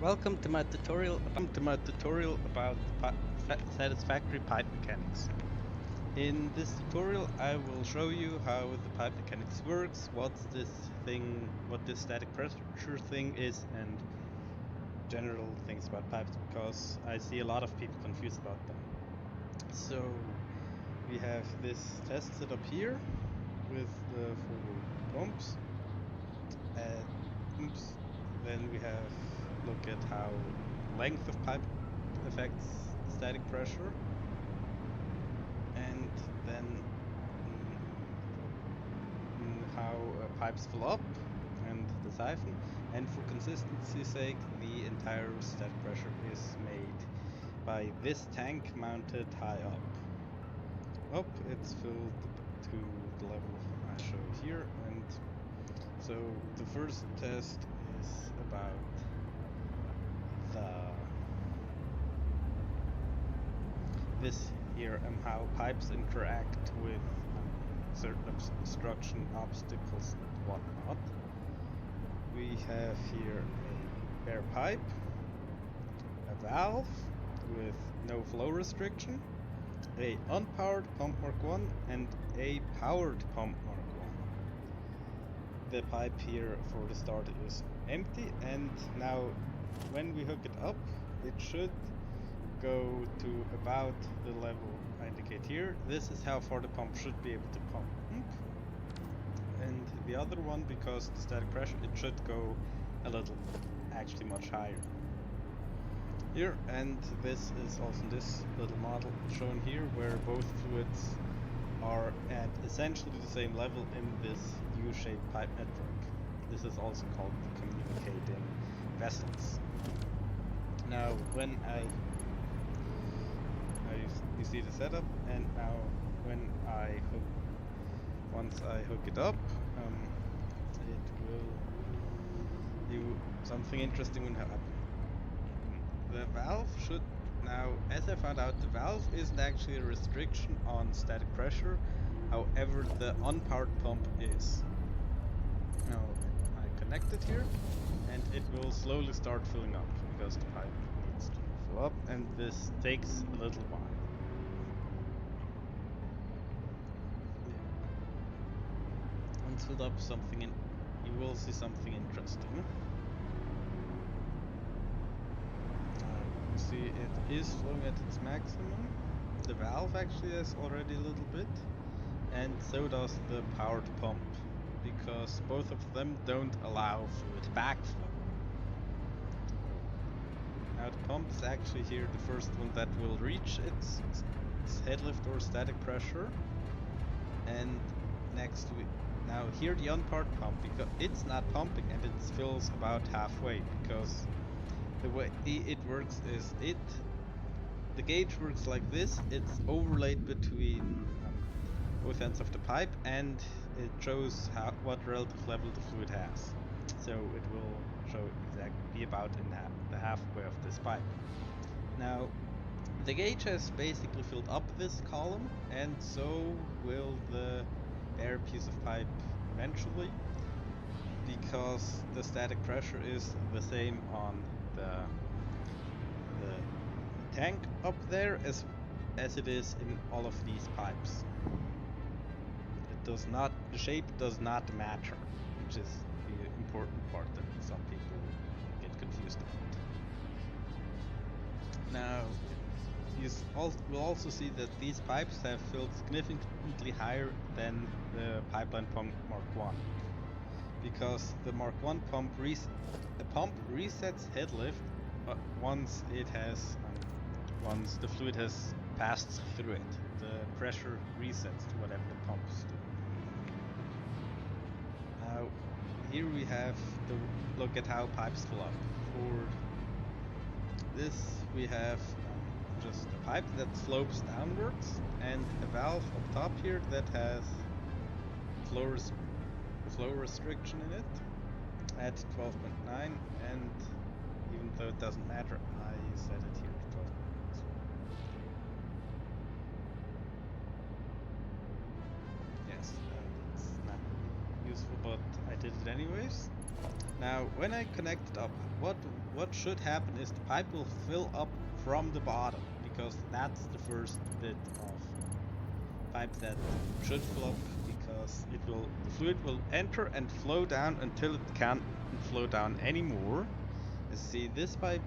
Welcome to my tutorial about satisfactory pipe mechanics. In this tutorial I will show you how the pipe mechanics works, what this static pressure thing is, and general things about pipes, because I see a lot of people confused about them. So we have this test set up here with the 4 pumps. Then we have look at how length of pipe affects static pressure, and then how pipes fill up and the siphon, and for consistency's sake the entire static pressure is made by this tank mounted high up. It's filled to the level I showed here, and so the first test is about this here and how pipes interact with certain obstruction obstacles and whatnot. We have here a bare pipe, a valve with no flow restriction, a unpowered pump Mark 1 and a powered pump Mark 1. The pipe here for the start is empty, and now when we hook it up it should go to about the level I indicate here. This is how far the pump should be able to pump. And the other one, because the static pressure, it should go a little, actually much higher. Here, and this is also this little model shown here, where both fluids are at essentially the same level in this U-shaped pipe network. This is also called communicating vessels. Now, when you see the setup, and now once I hook it up, it will do something interesting will happen. The valve should now, as I found out, the valve isn't actually a restriction on static pressure, however the unpowered pump is. Now I connect it here, and it will slowly start filling up because the pipe needs to fill up, and this takes a little while. Once filled up, you will see something interesting. You see it is flowing at its maximum. The valve actually has already a little bit, and so does the powered pump, because both of them don't allow fluid backflow. Now the pump is actually here the first one that will reach its head lift or static pressure, and now here the unpowered pump, because it's not pumping and it fills about halfway, because the way it works is the gauge works like this. It's overlaid between both ends of the pipe, and it shows what relative level the fluid has. So it will show be about in the halfway of this pipe. Now the gauge has basically filled up this column, and so will the bare piece of pipe eventually, because the static pressure is the same on the tank up there as it is in all of these pipes. The shape does not matter, which is the important part that some people get confused about. Now you will also see that these pipes have filled significantly higher than the pipeline pump Mark 1, because the Mark 1 pump resets head lift once the fluid has passed through it. The pressure resets to whatever the pump is doing. Now here we have the look at how pipes fill up. For this we have just a pipe that slopes downwards, and a valve up top here that has flow restriction in it at 12.9, and even though it doesn't matter, I set it here at 12.9. Yes, it's not really useful, but I did it anyways. Now, when I connect it up, what should happen is the pipe will fill up from the bottom, because that's the first bit of pipe that should fill up, because the fluid will enter and flow down until it can't flow down anymore. You see, this pipe's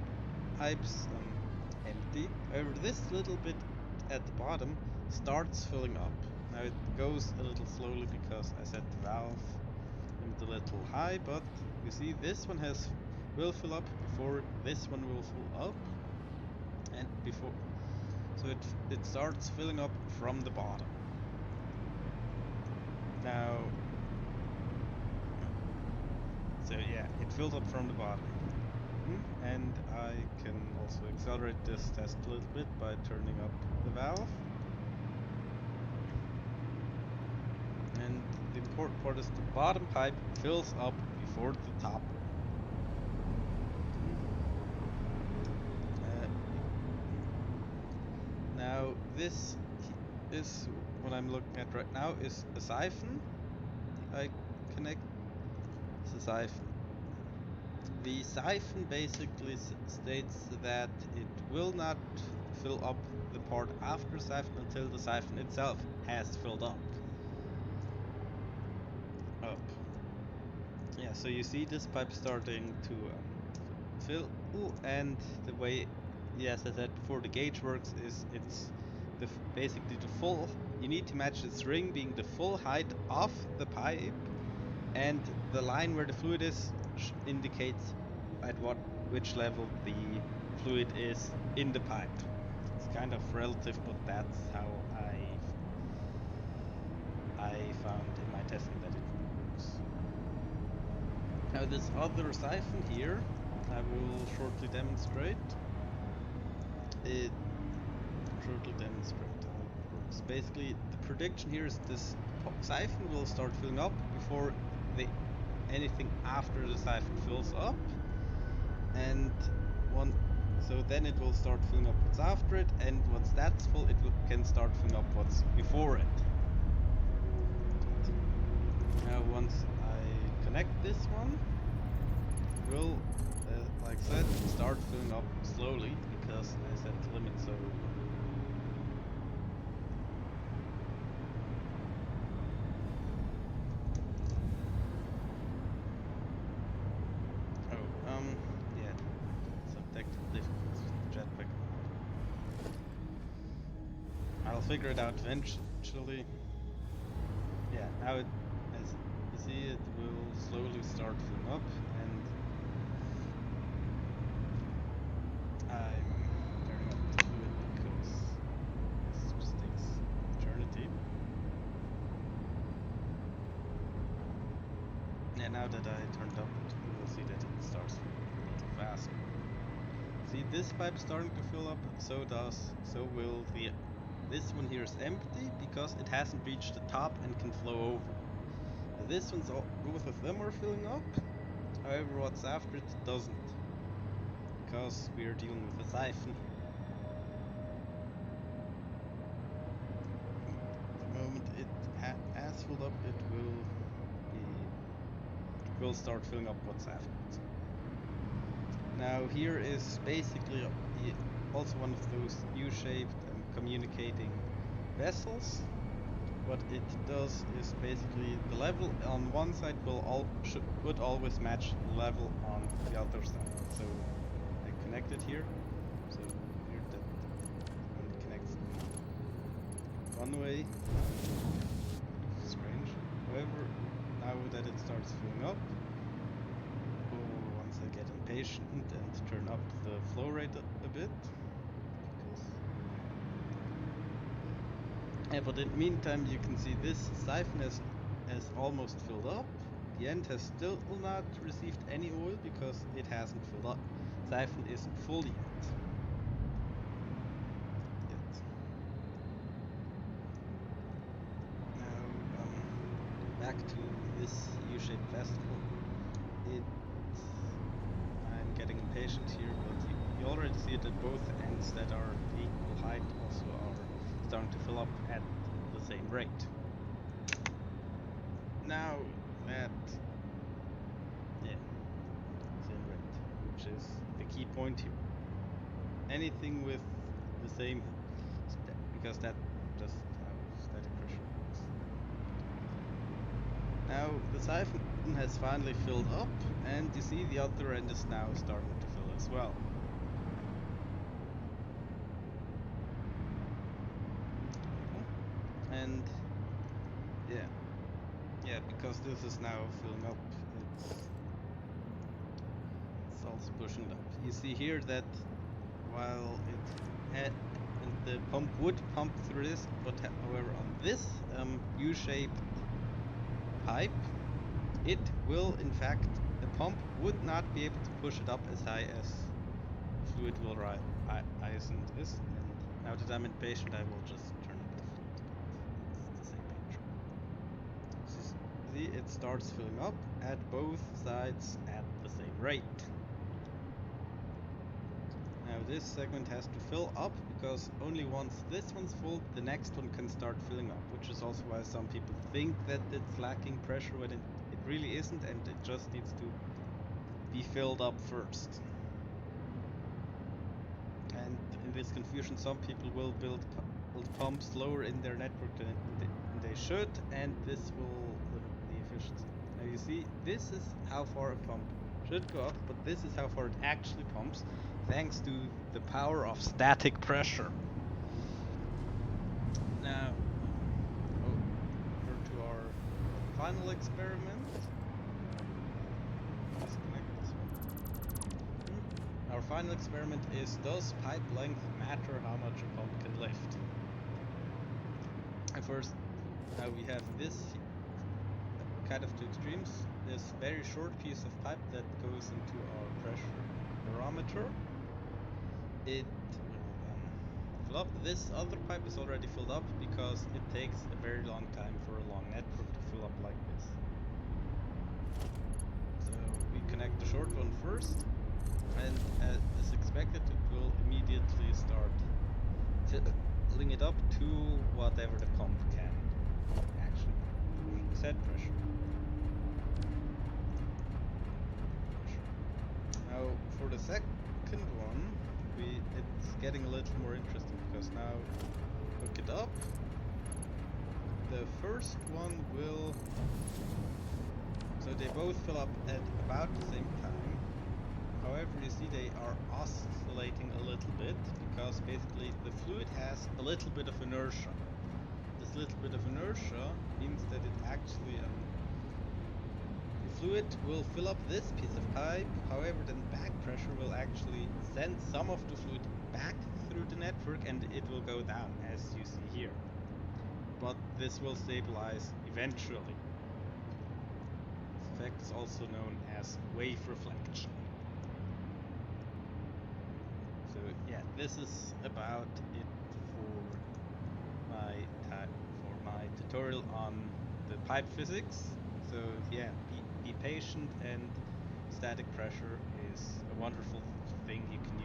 empty. However, this little bit at the bottom starts filling up. Now it goes a little slowly because I set the valve a little high, but you see this one will fill up before this one will fill up, and so it starts filling up from the bottom. Now, so yeah, it fills up from the bottom. And I can also accelerate this test a little bit by turning up the valve. And the important part is the bottom pipe fills up before the top one. Now this what I'm looking at right now is a siphon. I connect the siphon. The siphon basically states that it will not fill up the part after the siphon until the siphon itself has filled up. Yeah, so you see this pipe starting to fill, and the way, yes, as I said before, the gauge works is it's basically the full. You need to match the string being the full height of the pipe, and the line where the fluid is indicates at which level the fluid is in the pipe. It's kind of relative, but that's how I found in my testing that it works. Now this other siphon here, I will shortly demonstrate. It works. Basically, the prediction here is this siphon will start filling up before anything after the siphon fills up, and so then it will start filling up what's after it, and once that's full, it can start filling up what's before it. Now once I connect this one, it will, like I said, start filling up slowly because I set the limit so. Figure it out eventually. Yeah, now as you see, it will slowly start filling up, and I'm turning up the fluid because this just takes eternity. Yeah, now that I turned up, you will see that it starts a little faster. See, this pipe starting to fill up, so will this one here is empty because it hasn't reached the top and can flow over. Now this one's both of them are filling up. However, what's after it doesn't, because we are dealing with a siphon here. The moment it has filled up, it will start filling up what's after it. Now here is basically also one of those U-shaped communicating vessels. What it does is basically the level on one side would always match the level on the other side. So I connect it here. So here that when it connects one way, strange. However, now that it starts filling up, once I get impatient and turn up the flow rate a bit. But in the meantime, you can see this siphon has almost filled up. The end has still not received any oil because it hasn't filled up. Siphon isn't full yet. Now, back to this U-shaped vessel. I'm getting impatient here, but you already see that both ends that are equal height also are starting to fill up at the same rate. Now that key point here. Anything with the same, because that just how static pressure works. Now the siphon has finally filled up, and you see the other end is now starting to fill as well. And yeah, because this is now filling up, it's also pushing it up. You see here that while it had, and the pump would pump through this, but however on this U-shaped pipe, it will in fact, the pump would not be able to push it up as high as fluid will rise in this. And now that I'm impatient, I will just turn up the fluid. It's the same picture. See, it starts filling up at both sides at the same rate. Now this segment has to fill up, because only once this one's full, the next one can start filling up, which is also why some people think that it's lacking pressure when it really isn't, and it just needs to be filled up first. And in this confusion, some people will build pumps lower in their network than they should, and this will limit the efficiency. Now you see, this is how far a pump should go up, but this is how far it actually pumps, thanks to the power of static pressure. Now, over to our final experiment. Disconnect this one. Our final experiment is, does pipe length matter how much a pump can lift? And first, now we have this kind of two extremes. This very short piece of pipe that goes into our pressure barometer. It will fill up. This other pipe is already filled up because it takes a very long time for a long network to fill up like this. So we connect the short one first, and as expected, it will immediately start filling it up to whatever the pump can actually set pressure. Now for the second one, it's getting a little more interesting, because now hook it up. The first one will, so they both fill up at about the same time. However, you see they are oscillating a little bit, because basically the fluid has a little bit of inertia. This little bit of inertia means that it actually the fluid will fill up this piece of pipe, however then back pressure will actually send some of the fluid back through the network, and it will go down, as you see here. But this will stabilize eventually. This effect is also known as wave reflection. So yeah, this is about it for my tutorial on the pipe physics. So yeah, be patient, and static pressure is a wonderful thing you can